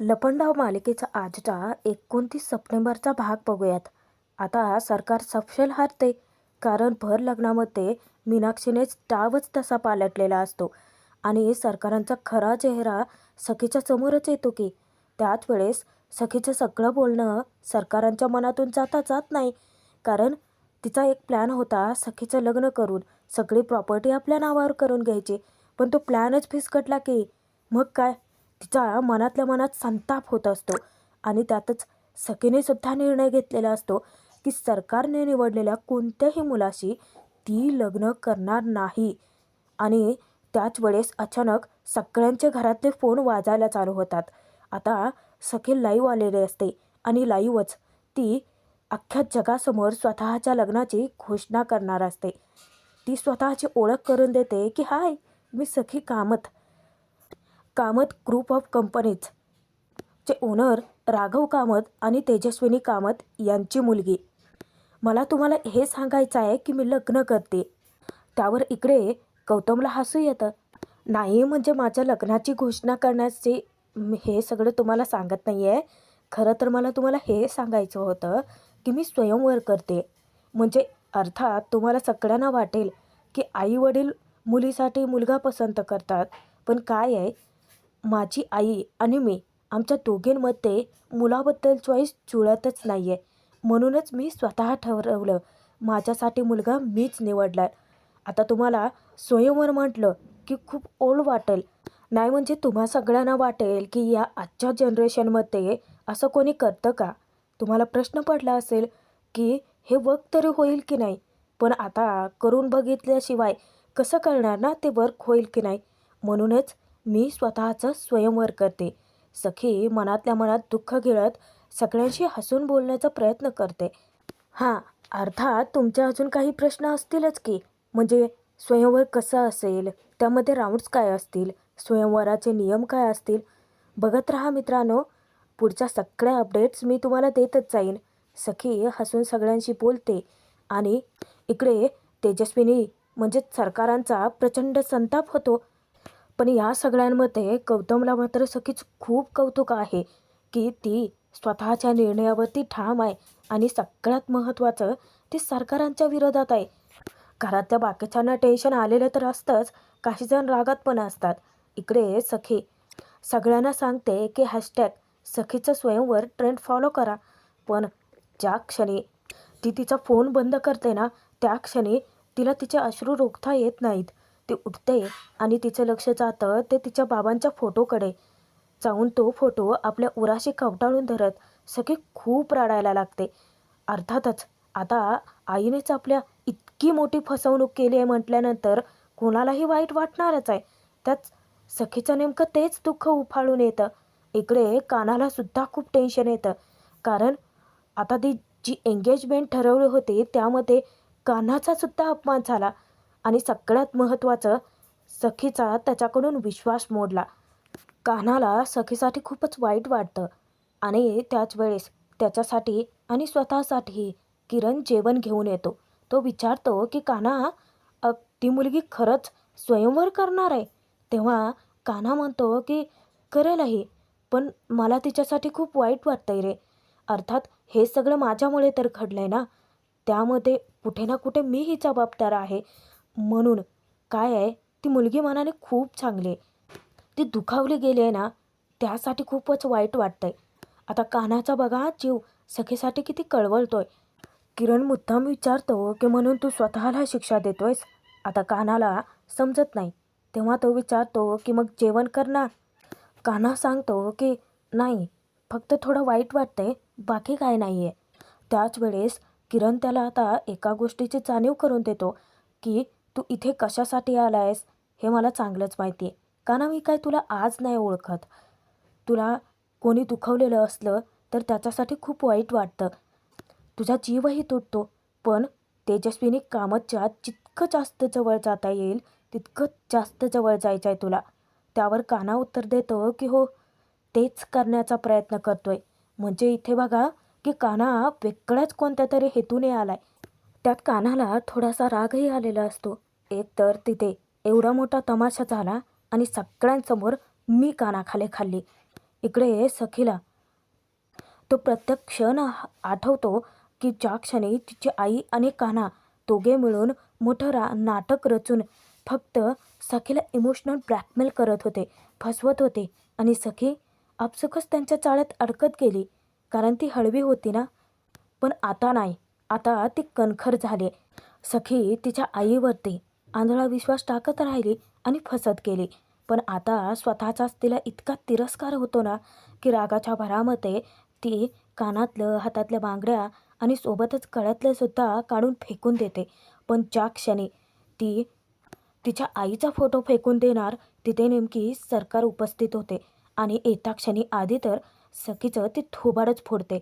लपंडाव मालिकेचा आजचा 29 सप्टेंबरचा भाग बघूयात. आता सरकार सपशेल हारते, कारण भर लग्नामध्ये मीनाक्षीनेच डावच तसा पालटलेला असतो आणि सरकारांचा खरा चेहरा सखीच्या समोरच येतो की. त्याच वेळेस सखीचं सगळं बोलणं सरकारांच्या मनातून जात नाही, कारण तिचा एक प्लॅन होता सखीचं लग्न करून सगळी प्रॉपर्टी आपल्या नावावर करून घ्यायची. पण तो प्लॅनच फिसकटला की. मग काय, तिचा मनातल्या मनात संताप होत असतो आणि त्यातच सखीने सुद्धा निर्णय घेतलेला असतो की सरकारने निवडलेल्या कोणत्याही मुलाशी ती लग्न करणार नाही. आणि त्याच वेळेस अचानक सगळ्यांचे घरातले फोन वाजायला चालू होतात. आता सखी लाईव्ह आलेले असते आणि लाईव्हच ती अख्ख्या जगासमोर स्वतःच्या लग्नाची घोषणा करणार असते. ती स्वतःची ओळख करून देते की हाय, मी सखी कामत ग्रुप ऑफ कंपनीज चे ओनर राघव कामत आणि तेजस्विनी कामत यांची मुलगी. मला तुम्हाला हे सांगायचं आहे की मी लग्न करते. त्यावर इकडे गौतमला हसू येतं. नाही म्हणजे माझ्या लग्नाची घोषणा करण्याचे हे सगळं तुम्हाला सांगत नाही आहे. खरं तर मला तुम्हाला हे सांगायचं होतं की मी स्वयंवर करते. म्हणजे अर्थात तुम्हाला सगळ्यांना वाटेल की आई वडील मुलीसाठी मुलगा पसंत करतात, पण काय आहे, माझी आई आणि मी आमच्या दोघींमध्ये मुलाबद्दल चॉईस जुळतच नाही आहे. म्हणूनच मी स्वतः ठरवलं माझ्यासाठी मुलगा मीच निवडला. आता तुम्हाला स्वयंवर म्हटलं की खूप ओल्ड वाटेल, नाही म्हणजे तुम्हा सगळ्यांना वाटेल की या आजच्या जनरेशनमध्ये असं कोणी करतं का. तुम्हाला प्रश्न पडला असेल की हे वर्क तरी होईल की नाही. पण आता करून बघितल्याशिवाय कसं कळणार ना ते वर्क होईल की नाही. म्हणूनच मी स्वतःचं स्वयंवर करते. सखी मनातल्या मनात दुःख गिळत सगळ्यांशी हसून बोलण्याचा प्रयत्न करते. हां, अर्थात तुमचे अजून काही प्रश्न असतीलच की, म्हणजे स्वयंवर कसं असेल, त्यामध्ये राऊंड्स काय असतील, स्वयंवराचे नियम काय असतील. बघत राहा मित्रांनो, पुढच्या सगळ्या अपडेट्स मी तुम्हाला देतच जाईन. सखी हसून सगळ्यांशी बोलते आणि इकडे तेजस्विनी म्हणजे सरकारांचा प्रचंड संताप होतो. पण या सगळ्यांमध्ये गौतमला मात्र सखीच खूप कौतुक आहे की ती स्वतःच्या निर्णयावरती ठाम आहे आणि सगळ्यात महत्त्वाचं ती सरकारांच्या विरोधात आहे. घरातल्या बाकीच्यांना टेन्शन आलेलं तर असतंच, काही जण रागात पण असतात. इकडे सखी सगळ्यांना सांगते की हॅशटॅग सखीचं स्वयंवर ट्रेंड फॉलो करा. पण ज्या क्षणी ती तिचा फोन बंद करते ना, त्या क्षणी तिला तिचे अश्रू रोखता येत नाहीत. ती उठते आणि तिचं लक्ष जातं ते तिच्या बाबांच्या फोटोकडे. जाऊन तो फोटो आपल्या उराशी कवटाळून धरत सखी खूप रडायला लागते. अर्थातच आता आईनेच आपल्या इतकी मोठी फसवणूक केली आहे म्हटल्यानंतर कोणालाही वाईट वाटणारच आहे. त्यात सखीचं नेमकं तेच दुःख उफाळून येतं. इकडे कानाला सुद्धा खूप टेन्शन येतं, कारण आता ती जी एंगेजमेंट ठरवली होती त्यामध्ये कान्हाचा सुद्धा अपमान झाला आणि सगळ्यात महत्त्वाचं सखीचा त्याच्याकडून विश्वास मोडला. कान्हाला सखीसाठी खूपच वाईट वाटतं आणि त्याच वेळेस त्याच्यासाठी आणि स्वतःसाठी किरण जेवण घेऊन येतो. तो विचारतो की कान्हा, ती मुलगी खरंच स्वयंवर करणार आहे. तेव्हा कान्हा म्हणतो की करेलही, पण मला तिच्यासाठी खूप वाईट वाटतंय रे. अर्थात हे सगळं माझ्यामुळे तर घडलंय ना, त्यामध्ये कुठे ना कुठे मीही जबाबदार आहे. म्हणून काय आहे, ती मुलगी मनाने खूप चांगली आहे, ती दुखावली गेली आहे ना, त्यासाठी खूपच वाईट वाटतंय. आता कान्हाचा बघा जीव सखीसाठी किती कळवळतोय. किरण मुद्दाम विचारतो की म्हणून तू स्वतःला शिक्षा देतोयस. आता कान्हाला समजत नाही. तेव्हा तो विचारतो की मग जेवण कर ना. कान्हा सांगतो की नाही, फक्त थोडं वाईट वाटतंय, बाकी काय नाही आहे. त्याच वेळेस किरण त्याला आता एका गोष्टीची जाणीव करून देतो की तू इथे कशासाठी आला आहेस हे मला चांगलंच माहिती आहे. कान्हा, मी काय तुला आज नाही ओळखत. तुला कोणी दुखवलेलं असलं तर त्याच्यासाठी खूप वाईट वाटतं, तुझा जीवही तुटतो. पण तेजस्विनी कामतच्या जितकं जास्त जवळ जाता येईल तितकं जास्त जवळ जायचं आहे तुला. त्यावर कान्हा उत्तर देतो की हो, तेच करण्याचा प्रयत्न करतोय. म्हणजे इथे बघा की कान्हा वेगळ्याच कोणत्या तरी हेतूने आलाय. त्यात कान्हाला थोडासा रागही आलेला असतो. एक तर तिथे एवढा मोठा तमाशा झाला आणि सगळ्यांसमोर मी कानाखाली खाल्ली. इकडे सखीला तो प्रत्येक क्षण आठवतो की ज्या क्षणी तिची आई आणि कान्हा दोघे मिळून मोठं नाटक रचून फक्त सखीला इमोशनल ब्लॅकमेल करत होते, फसवत होते आणि सखी आपसुकच त्यांच्या जाळ्यात अडकत गेली. कारण ती हळवी होती ना. पण आता नाही, आता ती कणखर झाली. सखी तिच्या आईवरती आंधळा विश्वास टाकत राहिली आणि फसत गेली. पण आता स्वतःचाच तिला इतका तिरस्कार होतो ना की रागाच्या भरामध्ये ती कानातलं, हातातल्या बांगड्या आणि सोबतच गळ्यातलं सुद्धा काढून फेकून देते. पण ज्या क्षणी ती तिच्या आईचा फोटो फेकून देणार तिथे नेमकी सरकार उपस्थित होते आणि येता क्षणी आधी तर सखीचं ती थोबाडच फोडते.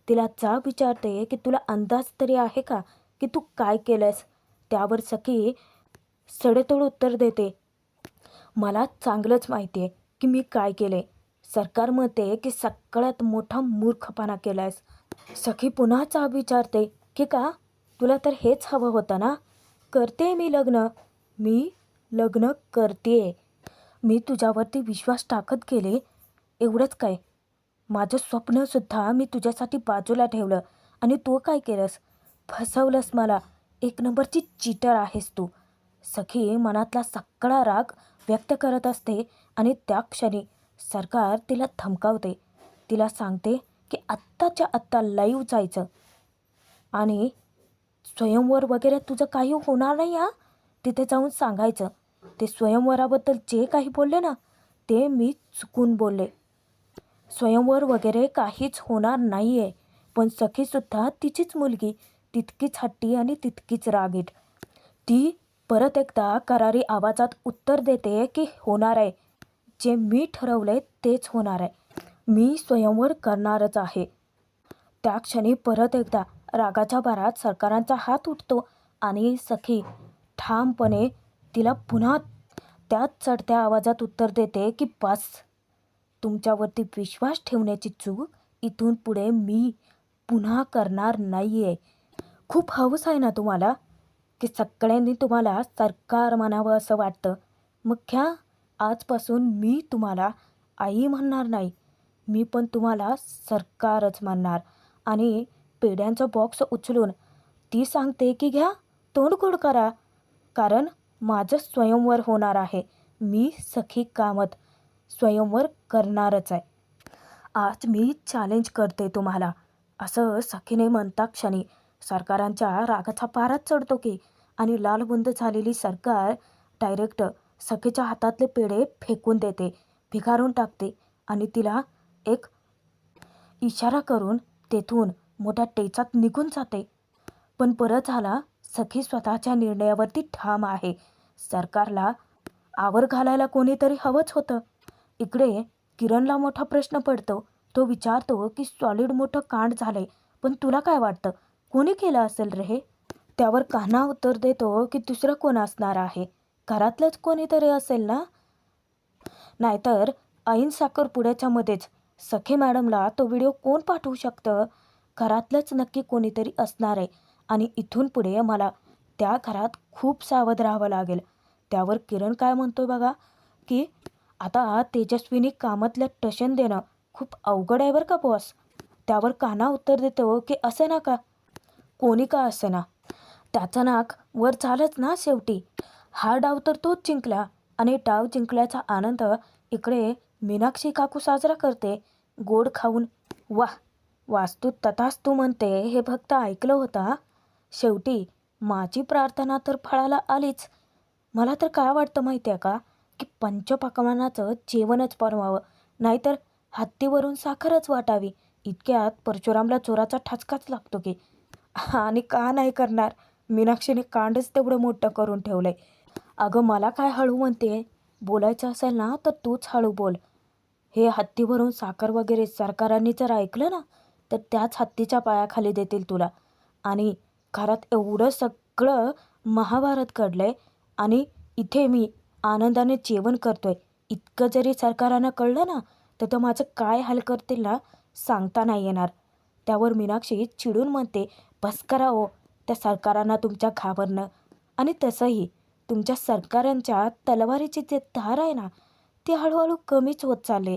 तिला जाब विचारते की तुला अंदाज तरी आहे का की तू काय केलंस? त्यावर सखी सडेतोड उत्तर देते, मला चांगलंच माहिती आहे की मी काय केले. सरकार म्हणते की सगळ्यात मोठा मूर्खपणा केलायस. सखी पुन्हा जाब विचारते की का? तुला तर हेच हवं होतं ना? करते मी लग्न. मी लग्न करते. मी तुझ्यावरती विश्वास टाकत गेले, एवढंच काय? माझं स्वप्नसुद्धा मी तुझ्यासाठी बाजूला ठेवलं आणि तू काय केलंस? फसवलंस मला. एक नंबरची चीटर आहेस तू. सखी मनातला सगळा राग व्यक्त करत असते आणि त्या क्षणी सरकार तिला धमकावते. तिला सांगते की आत्ताच्या आत्ता लाईव्ह जायचं आणि स्वयंवर वगैरे तुझं काही होणार नाही हा. तिथे जाऊन सांगायचं ते स्वयंवराबद्दल जे काही बोलले ना ते मी चुकून बोलले. स्वयंवर वगैरे काहीच होणार नाही आहे. पण सखीसुद्धा तिचीच मुलगी, तितकीच हट्टी आणि तितकीच रागीट. ती परत एकदा करारी आवाजात उत्तर देते की होणार आहे. जे मी ठरवलंय तेच होणार आहे. मी स्वयंवर करणारच आहे. त्या क्षणी परत एकदा रागाच्या भरात सरकारांचा हात उठतो आणि सखी ठामपणे तिला पुन्हा त्याच चढत्या आवाजात उत्तर देते की बस, तुमच्यावरती विश्वास ठेवण्याची चूक इथून पुढे मी पुन्हा करणार नाही आहे. खूप हौस आहे ना तुम्हाला की सगळ्यांनी तुम्हाला सरकार म्हणावं असं वाटतं. मग घ्या, आजपासून मी तुम्हाला आई म्हणणार नाही, मी पण तुम्हाला सरकारच म्हणणार. आणि पेढ्यांचा बॉक्स उचलून ती सांगते की घ्या, तोंड गोड करा, कारण माझं स्वयंवर होणार आहे. मी सखी कामत स्वयंवर करणारच आहे. आज मी चॅलेंज करते तुम्हाला, असं सखीने म्हणता क्षणी सरकारांच्या रागाचा पाराच चढतो की आणि लालबुंद झालेली सरकार डायरेक्ट सखीच्या हातातले पेढे फेकून देते, भिगारून टाकते आणि तिला एक इशारा करून तेथून मोठ्या टेचात निघून जाते. पण बरं झाला, सखी स्वतःच्या निर्णयावरती ठाम आहे. सरकारला आवर घालायला कोणीतरी हवंच होतं. इकडे किरणला मोठा प्रश्न पडतो. तो विचारतो की सॉलिड मोठं कांड झालंय, पण तुला काय वाटतं कोणी केलं असेल रे हे? त्यावर कान्हा उत्तर देतो की दुसरं कोण असणार आहे, घरातलंच कोणीतरी असेल ना. नाहीतर ऐन साखरपुड्याच्या मध्येच सखी मॅडमला तो व्हिडिओ कोण पाठवू शकतं? घरातलंच नक्की कोणीतरी असणार आहे आणि इथून पुढे मला त्या घरात खूप सावध राहावं लागेल. त्यावर किरण काय म्हणतोय बघा की आता तेजस्विनी कामातल्या टशन देणं खूप अवघड आहे बरं का बॉस. त्यावर कान्हा उत्तर देतो की असे ना का, कोणी का असे ना, त्याचं नाक वर झालंच ना शेवटी. हा डाव तर तोच जिंकला आणि डाव जिंकल्याचा आनंद इकडे मीनाक्षी काकू साजरा करते गोड खाऊन. वाह, वास्तू तथास्तू म्हणते हे फक्त ऐकलं होतं. शेवटी माझी प्रार्थना तर फळाला आलीच. मला तर काय वाटतं माहिती आहे का की पंचपक्वान्नाचं जेवणच बनवावं, नाहीतर हत्तीवरून साखरच वाटावी. इतक्यात परशुरामला जोराचा ठसकाच लागतो की. आणि का नाही करणार, मीनाक्षीने कांडच तेवढं मोठं करून ठेवलंय. अगं मला काय हळू म्हणते, बोलायचं असेल ना तर तूच हळू बोल. हे हत्तीवरून साखर वगैरे सरकारांनी जर ऐकलं ना तर त्याच हत्तीच्या पायाखाली देतील तुला. आणि घरात एवढं सगळं महाभारत घडलंय आणि इथे मी आनंदाने जेवण करतोय, इतकं जरी सरकारांना कळलं ना तर तो माझं काय हाल करतील ना सांगता नाही येणार. त्यावर मीनाक्षी चिडून म्हणते, बस करा हो त्या सरकारांना तुमच्या घाबरणं. आणि तसंही तुमच्या सरकारांच्या तलवारीची जे धार आहे ना ती हळूहळू कमीच होत चालले.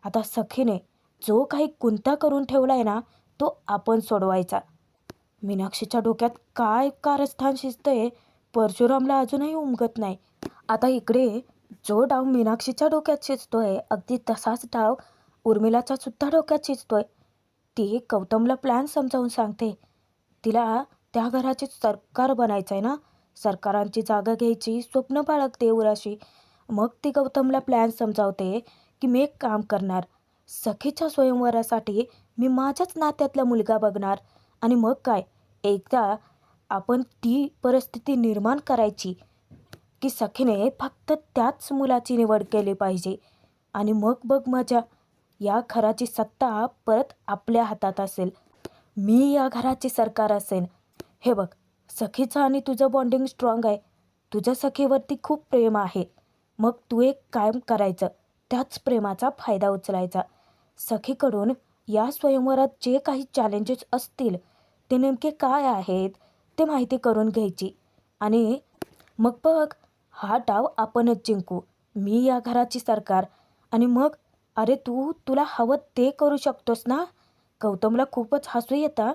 आता सखीने जो काही गुंता करून ठेवलाय ना तो आपण सोडवायचा. मीनाक्षीच्या डोक्यात काय कारस्थान शिजतंय परशुरामला अजूनही उमगत नाही. आता इकडे जो डाव मीनाक्षीच्या डोक्यात शिजतोय अगदी तसाच डाव उर्मिलाच्या सुद्धा डोक्यात शिजतोय. ती गौतमला प्लॅन समजावून सांगते. तिला त्या घराचे सरकार बनायचं आहे ना, सरकारांची जागा घ्यायची स्वप्न बाळगते उराशी. मग ती गौतमला प्लॅन समजावते की मी एक काम करणार, सखीच्या स्वयंवरासाठी मी माझ्याच नात्यातला मुलगा बघणार. आणि मग काय, एकदा आपण ती परिस्थिती निर्माण करायची की सखीने फक्त त्याच मुलाची निवड केली पाहिजे. आणि मग बघ मजा, या घराची सत्ता परत आपल्या हातात असेल. मी या घराचे सरकार असेन. हे बघ, सखीचं आणि तुझं बॉन्डिंग स्ट्रॉंग आहे. तुझ्या सखीवरती खूप प्रेम आहे. मग तू एक काम करायचं, त्याच प्रेमाचा फायदा उचलायचा. सखीकडून या स्वयंवरात जे काही चॅलेंजेस असतील ते नेमके काय आहेत ते माहिती करून घ्यायची. आणि मग बघ, हा डाव आपणच जिंकू. मी या घराची सरकार. आणि मग अरे तुला हवं ते करू शकतोस ना. गौतमला खूपच हसू येतं,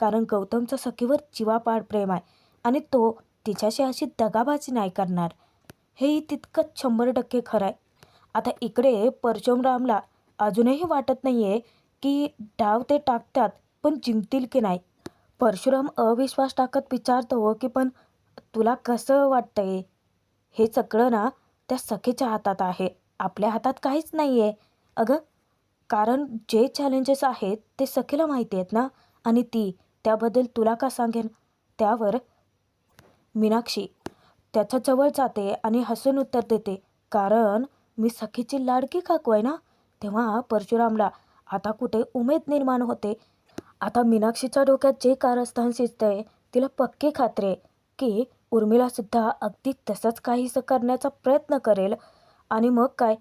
कारण गौतमचं सखीवर जीवापाड प्रेम आहे आणि तो तिच्याशी अशी दगाबाजी नाही करणार. हेही तितकंच 100% खरं आहे. आता इकडे परशुरामला अजूनही वाटत नाही आहे की डाव ते टाकतात पण जिंकतील की नाही. परशुराम अविश्वास टाकत विचारतो की पण तुला कसं वाटतंय? हे सगळं ना त्या सखीच्या हातात आहे, आपल्या हातात काहीच नाही आहे. अगं, कारण जे चॅलेंजेस आहेत ते सखीला माहिती आहेत ना. आणि ती त्याबद्दल तुला का सांगेन. त्यावर मीनाक्षी त्याच्याजवळ जाते आणि हसून उत्तर देते, कारण मी सखीची लाडकी काकू आहे ना. तेव्हा परशुरामला आता कुठे उमेद निर्माण होते. आता मीनाक्षीच्या डोक्यात जे कारस्थान शिजतंय तिला पक्की खात्री आहे की उर्मिलासुद्धा अगदी तसंच काहीसं करण्याचा प्रयत्न करेल. आणि मग काय,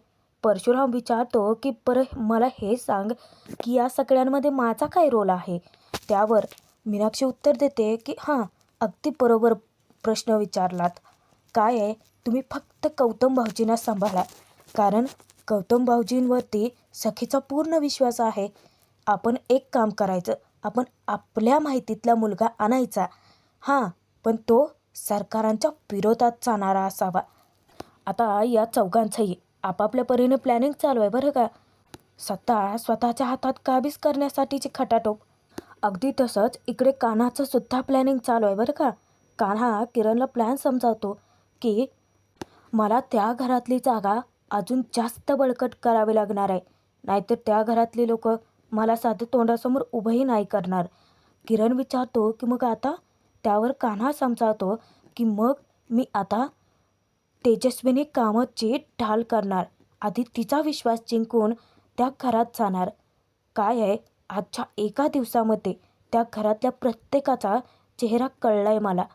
परशुराम विचारतो की बरं मला हे सांग की या सगळ्यांमध्ये माझा काय रोल आहे. त्यावर मीनाक्षी उत्तर देते की हां, अगदी बरोबर प्रश्न विचारलात. काय आहे, तुम्ही फक्त गौतम भाऊजींना सांभाळा, कारण गौतम भाऊजींवरती सखीचा पूर्ण विश्वास आहे. आपण एक काम करायचं, आपण आपल्या माहितीतला मुलगा आणायचा. हां, पण तो सरकारांच्या विरोधात जाणारा असावा. आता या चौघांचंही आपापल्या परीने प्लॅनिंग चालू आहे बरं का. सत्ता स्वतःच्या हातात काबीज करण्यासाठीची खटाटोप. अगदी तसंच इकडे कान्हाचं सुद्धा प्लॅनिंग चालू आहे बरं का. कान्हा किरणला प्लॅन समजावतो की मला त्या घरातली जागा अजून जास्त बळकट करावी लागणार आहे, नाहीतर त्या घरातली लोक मला साधं तोंडासमोर उभंही नाही करणार. किरण विचारतो की मग आता. त्यावर कान्हा समजावतो की मग मी आता तेजस्विनी कामतची ढाल करणार. आधी तिचा विश्वास जिंकून त्या घरात जाणार. काय आहे, आजच्या एका दिवसामध्ये त्या घरातल्या प्रत्येकाचा चेहरा कळलाय मला.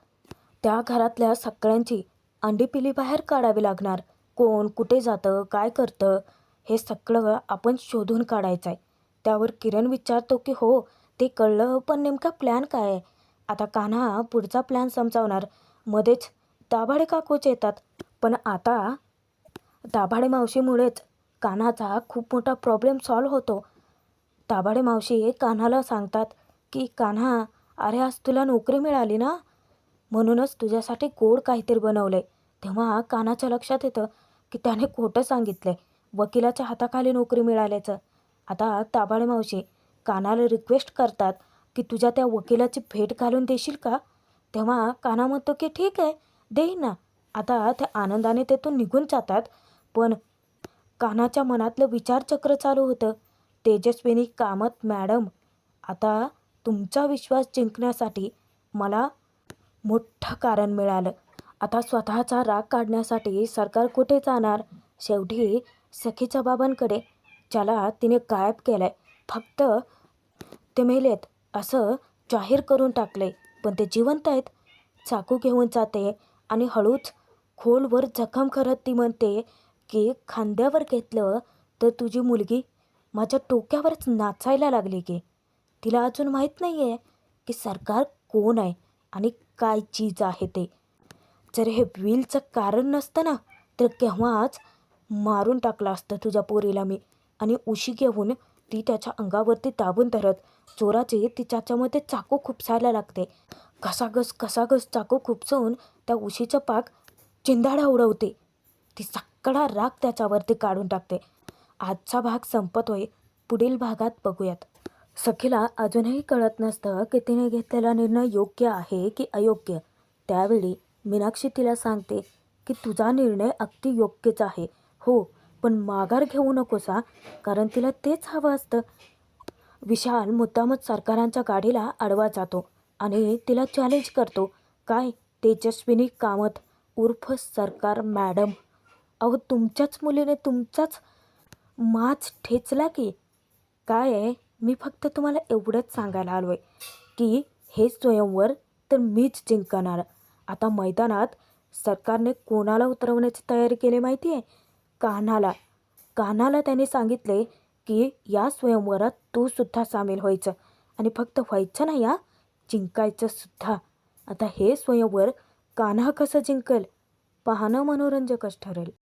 त्या घरातल्या सगळ्यांची अंडीपिली बाहेर काढावी लागणार. कोण कुठे जातं, काय करतं, हे सगळं आपण शोधून काढायचं आहे. त्यावर किरण विचारतो की हो, ते कळलं, पण नेमका प्लॅन काय आहे. आता कान्हा पुढचा प्लॅन समजावणार. मध्येच दाभाडे काकूच येतात. पण आता दाभाडे मावशीमुळेच कान्हाचा खूप मोठा प्रॉब्लेम सॉल्व्ह होतो. दाभाडे मावशी कान्हाला सांगतात की कान्हा, अरे आज तुला नोकरी मिळाली ना, म्हणूनच तुझ्यासाठी गोड काहीतरी बनवलंय. तेव्हा कान्हाच्या लक्षात येतं की त्याने खोटं सांगितलंय वकिलाच्या हाताखाली नोकरी मिळाल्याचं. आता दाभाडे मावशी कान्हाला रिक्वेस्ट करतात की तुझ्या त्या वकिलाची भेट घालून देशील का. तेव्हा कान्हा म्हणतो की ठीक आहे, देईन ना. आता त्या आनंदाने तेथून निघून जातात. पण कान्हाच्या मनातलं विचारचक्र चालू होतं. तेजस्विनी कामत मॅडम, आता तुमचा विश्वास जिंकण्यासाठी मला मोठं कारण मिळालं. आता स्वतःचा राग काढण्यासाठी सरकार कुठे जाणार. शेवटी सखीच्या बाबांकडे, ज्याला तिने गायब केलंय. फक्त ते मेलेत असं जाहीर करून टाकले, पण ते जिवंत आहेत. चाकू घेऊन जाते आणि हळूच खोलवर जखम करत ती म्हणते की खांद्यावर घेतलं तर तुझी मुलगी माझ्या डोक्यावरच नाचायला लागली की. तिला अजून माहीत नाही आहे की सरकार कोण आहे आणि काय चीज आहे ते. जर हे विलचं कारण नसतं ना, तर केव्हाच मारून टाकलं असतं तुझ्या पोरीला मी. आणि उशी घेऊन ती त्याच्या अंगावरती दाबून धरत जोराचे तिच्यामध्ये चाकू खुपसायला लागते. कसागस चाकू खुपसून त्या उशीचं पाक चिंधाडा उडवते. ती सगळा राग त्याच्यावरती काढून टाकते. आजचा भाग संपतोय. पुढील भागात बघूयात. सखीला अजूनही कळत नसतं की तिने घेतलेला निर्णय योग्य आहे की अयोग्य. त्यावेळी मीनाक्षी तिला सांगते की तुझा निर्णय अगदी योग्यच आहे. हो, पण माघार घेऊ नकोस हा, कारण तिला तेच हवं असतं. विशाल मुद्दामच सरकारांच्या गाडीला आडवा जातो आणि तिला चॅलेंज करतो. काय तेजस्विनी कामत उर्फ सरकार मॅडम, अहो तुमच्याच मुलीने तुमचाच माच ठेचला की काय आहे. मी फक्त तुम्हाला एवढंच सांगायला आलो आहे की हे स्वयंवर तर मीच जिंकणार. आता मैदानात सरकारने कोणाला उतरवण्याची तयारी केली माहिती आहे? कान्हाला त्यांनी सांगितले की या स्वयंवरात तू सुद्धा सामील व्हायचं आणि फक्त व्हायचं नाही हा, जिंकायचं सुद्धा. आता हे स्वयंवर कान्हा कसं जिंकल पाहणं मनोरंजकच ठरेल.